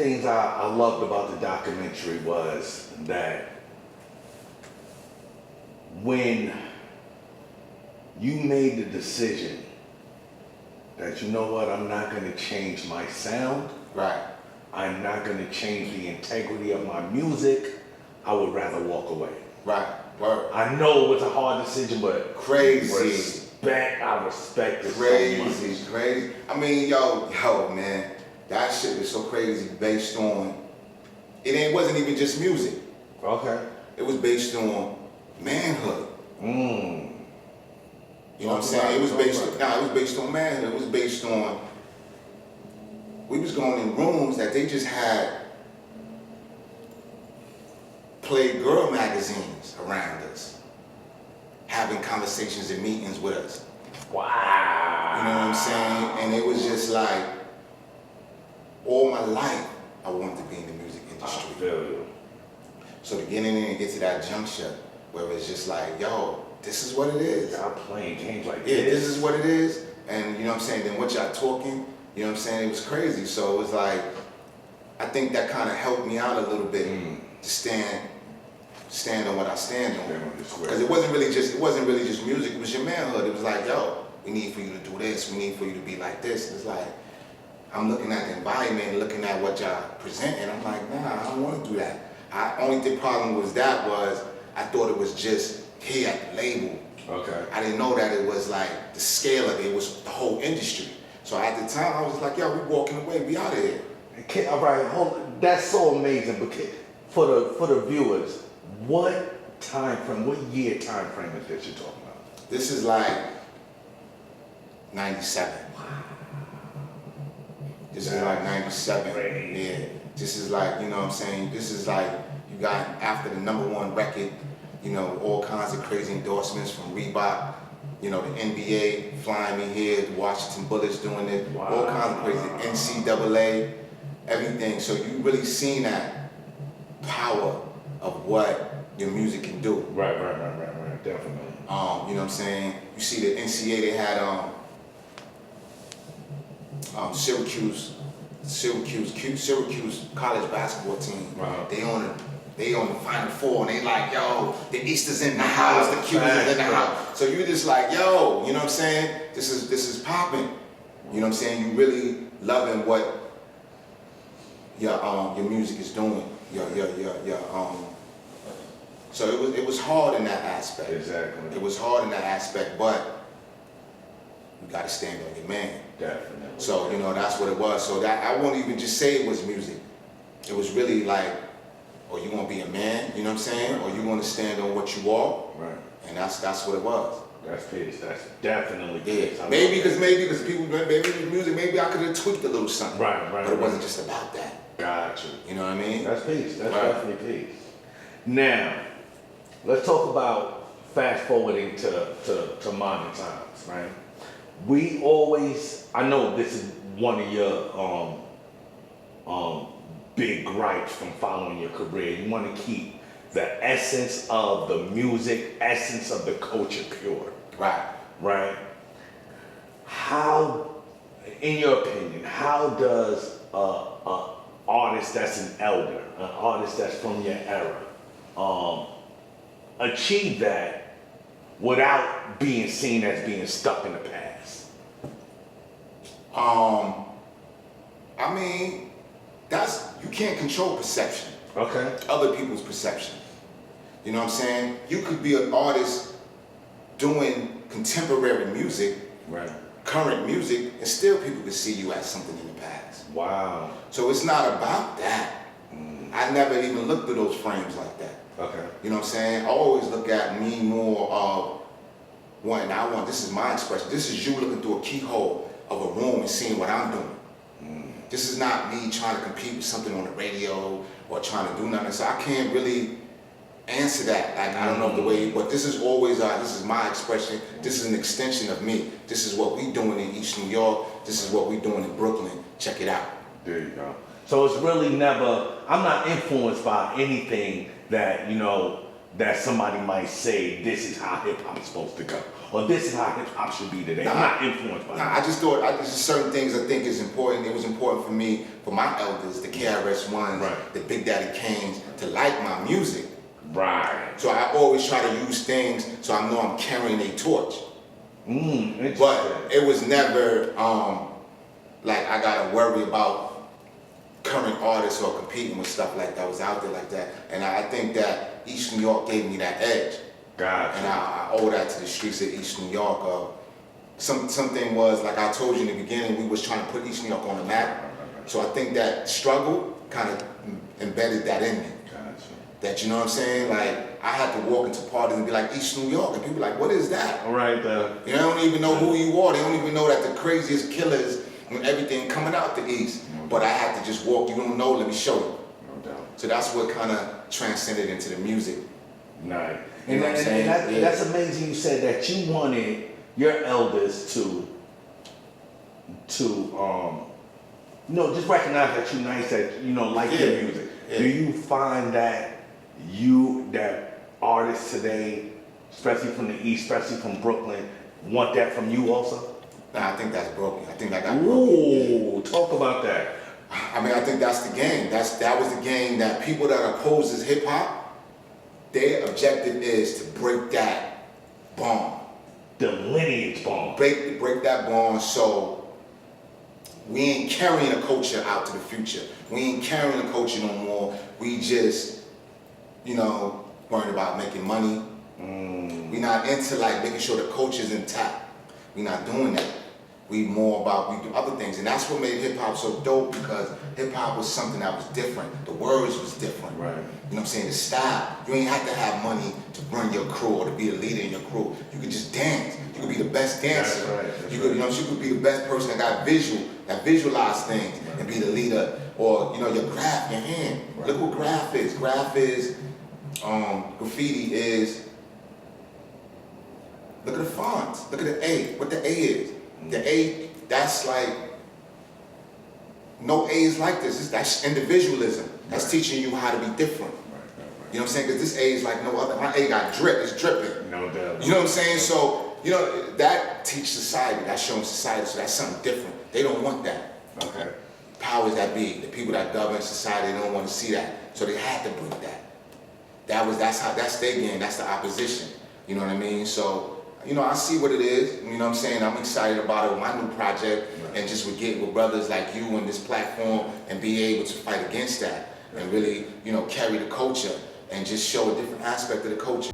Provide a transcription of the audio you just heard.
things I loved about the documentary was that when you made the decision that, you know what, I'm not going to change my sound. Right. I'm not going to change the integrity of my music. I would rather walk away. Right. Word. I know it was a hard decision, but Crazy. I respect it Crazy, so much. crazy. I mean, yo, man, that shit is so crazy based on, wasn't even just music. Okay. It was based on manhood. You know what I'm saying? It was based on manhood. It was based on, we was going in rooms that they just had played girl magazines around us, having conversations and meetings with us. Wow. You know what I'm saying? And it was just like, all my life, I wanted to be in the music industry. I feel you. So to get in there and get to that juncture where it's just like, yo, this is what it is. Y'all playing games like Yeah, this. this is what it is. And you know what I'm saying? Then what y'all talking, you know what I'm saying? It was crazy. So it was like, I think that kind of helped me out a little bit to stand on what I stand on. Because it wasn't really just music, it was your manhood. It was like, yo, we need for you to do this, we need for you to be like this. It's like, I'm looking at the environment, looking at what y'all present, and I'm like, nah, I don't want to do that. The problem was I thought it was just here at the label. Okay. I didn't know that it was like the scale of it was the whole industry. So at the time, I was like, yo, we walking away, we out of here. Okay, all right, hold on. That's so amazing. But for the viewers, what year time frame is this you're talking about? This is like 97. This is like 97. Yeah. This is like, you know what I'm saying? This is like, you got after the #1 record, you know, all kinds of crazy endorsements from Reebok, you know, the NBA flying me here, the Washington Bullets doing it, all kinds of crazy, NCAA, everything. So you really seen that power of what your music can do. Right, definitely. You know what I'm saying? You see the NCAA, they had Syracuse college basketball team. Wow. They on the Final Four, and they like, yo, the East is in the house, the Q's is in the house. So you just like, yo, you know what I'm saying? This is popping. You know what I'm saying? You really loving what your music is doing. So it was hard in that aspect. Exactly. It was hard in that aspect, but you gotta stand on your man. Definitely. So, you know, that's what it was. So that I won't even just say it was music. It was really like, or you gonna be a man, you know what I'm saying? Or you gonna stand on what you are. Right. And that's what it was. That's peace. That's definitely peace. Yeah. Maybe because people, maybe with music, maybe I could have tweaked a little something. Right. But it wasn't just about that. Gotcha. You know what I mean? That's peace. That's Right. definitely peace. Now, let's talk about fast forwarding to modern times, right? We always, I know this is one of your big gripes from following your career. You want to keep the essence of the music, essence of the culture pure. Right? How, in your opinion, how does an artist that's an elder, an artist that's from your era, achieve that without being seen as being stuck in the past? I mean, you can't control perception. Okay. Other people's perception. You know what I'm saying? You could be an artist doing contemporary music, right, current music, and still people could see you as something in the past. Wow. So it's not about that. I never even looked at those frames like that. Okay. You know what I'm saying? I always look at me more of this is my expression. This is you looking through a keyhole of a room and seeing what I'm doing. This is not me trying to compete with something on the radio or trying to do nothing. So I can't really answer that. Like, I don't know the way, but this is always, this is my expression. This is an extension of me. This is what we doing in East New York. This is what we doing in Brooklyn. Check it out. There you go. So it's really never, I'm not influenced by anything that, you know, that somebody might say, this is how hip hop is supposed to go. or this is how hip hop should be today. I'm not influenced by that. I just thought, there's just certain things I think is important. It was important for me, for my elders, the KRS-Ones, Right. the Big Daddy Kanes, to like my music. Right. So I always try to use things so I know I'm carrying a torch. Interesting. But it was never like I gotta worry about current artists or competing with stuff like that was out there like that. And I think that East New York gave me that edge. Gotcha. And I owe that to the streets of East New York. Something was, like I told you in the beginning, we was trying to put East New York on the map. So I think that struggle kind of embedded that in me. Gotcha. That, you know what I'm saying? Like, I had to walk into parties and be like, East New York, and people like, what is that? All right. They don't even know who you are. They don't even know that the craziest killers and everything coming out the East. But I had to just walk. You don't know, let me show you. No doubt. So that's what kind of transcended into the music. Nice. You know what I'm saying? That's amazing. You said that you wanted your elders to just recognize that you're nice, that like your music. Yeah. Do you find that that artists today, especially from the East, especially from Brooklyn, want that from you also? Nah, I think that's broken. I think that got broken. Ooh, talk about that. I mean, I think that's the game. That was the game that people that opposes hip hop, their objective is to break that bond. The lineage bond. Break that bond so we ain't carrying a culture out to the future. We ain't carrying a culture no more. We just, worried about making money. We not into like making sure the culture's intact. We not doing that. We do other things. And that's what made hip hop so dope, because hip hop was something that was different. The words was different. Right. You know what I'm saying? The style. You ain't have to have money to run your crew or to be a leader in your crew. You could just dance. You could be the best dancer. That's right. You could be the best person that visualize things and be the leader. Or, your graph, your hand. Right. Look what graph is. Graph is, graffiti is, look at the fonts. Look at the A. What the A is. The A, that's like, no A is like this. That's individualism. That's teaching you how to be different. You know what I'm saying? Because this A is like no other. My A got drip. It's dripping. No doubt. You know what I'm saying? So, that teaches society. That's showing society. So that's something different. They don't want that. Okay. Powers that be, the people that govern society, they don't want to see that. So they had to break that. That's their game. That's the opposition. You know what I mean? So, I see what it is. You know what I'm saying? I'm excited about it with my new project, and just with getting with brothers like you on this platform and be able to fight against that and really, carry the culture and just show a different aspect of the culture.